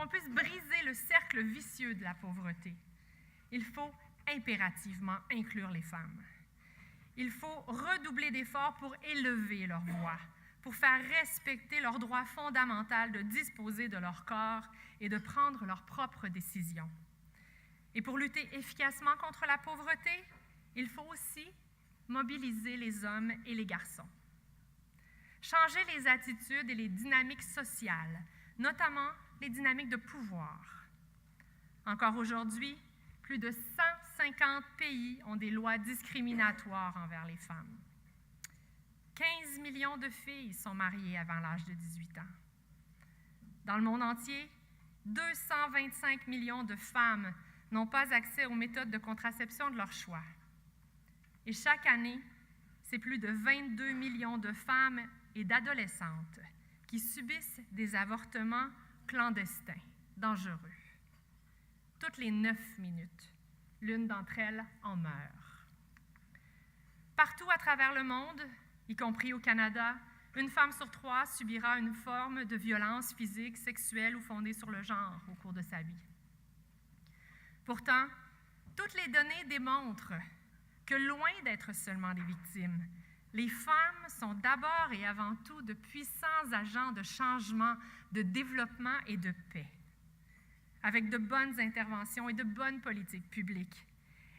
qu'on puisse briser le cercle vicieux de la pauvreté, il faut impérativement inclure les femmes. Il faut redoubler d'efforts pour élever leur voix, pour faire respecter leur droit fondamental de disposer de leur corps et de prendre leurs propres décisions. Et pour lutter efficacement contre la pauvreté, il faut aussi mobiliser les hommes et les garçons. Changer les attitudes et les dynamiques sociales, notamment les dynamiques de pouvoir. Encore aujourd'hui, plus de 150 pays ont des lois discriminatoires envers les femmes. 15 millions de filles sont mariées avant l'âge de 18 ans. Dans le monde entier, 225 millions de femmes n'ont pas accès aux méthodes de contraception de leur choix. Et chaque année, c'est plus de 22 millions de femmes et d'adolescentes qui subissent des avortements clandestins, dangereux. Toutes les 9 minutes, l'une d'entre elles en meurt. Partout à travers le monde, y compris au Canada, une femme sur 3 subira une forme de violence physique, sexuelle ou fondée sur le genre au cours de sa vie. Pourtant, toutes les données démontrent que loin d'être seulement des victimes, les femmes sont d'abord et avant tout de puissants agents de changement, de développement et de paix. Avec de bonnes interventions et de bonnes politiques publiques,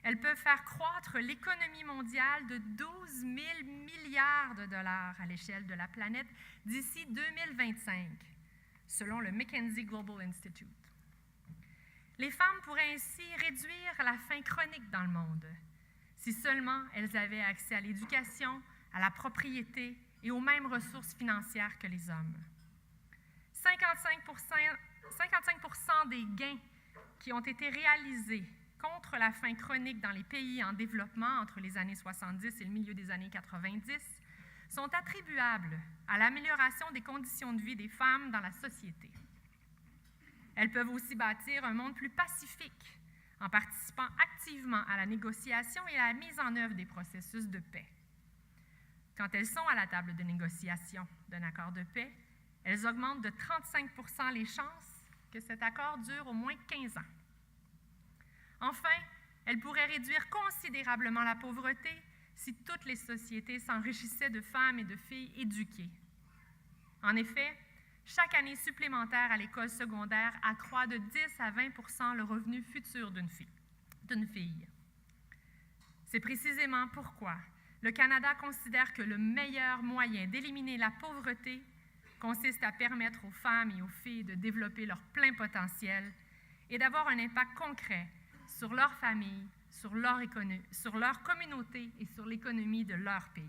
elles peuvent faire croître l'économie mondiale de 12 000 milliards de dollars à l'échelle de la planète d'ici 2025, selon le McKinsey Global Institute. Les femmes pourraient ainsi réduire la faim chronique dans le monde, si seulement elles avaient accès à l'éducation, à la propriété et aux mêmes ressources financières que les hommes. 55% des gains qui ont été réalisés contre la faim chronique dans les pays en développement entre les années 70 et le milieu des années 90 sont attribuables à l'amélioration des conditions de vie des femmes dans la société. Elles peuvent aussi bâtir un monde plus pacifique en participant activement à la négociation et à la mise en œuvre des processus de paix. Quand elles sont à la table de négociation d'un accord de paix, elles augmentent de 35% les chances que cet accord dure au moins 15 ans. Enfin, elles pourraient réduire considérablement la pauvreté si toutes les sociétés s'enrichissaient de femmes et de filles éduquées. En effet, chaque année supplémentaire à l'école secondaire accroît de 10 à 20% le revenu futur d'une fille. C'est précisément pourquoi le Canada considère que le meilleur moyen d'éliminer la pauvreté consiste à permettre aux femmes et aux filles de développer leur plein potentiel et d'avoir un impact concret sur leur famille, sur leur communauté et sur l'économie de leur pays.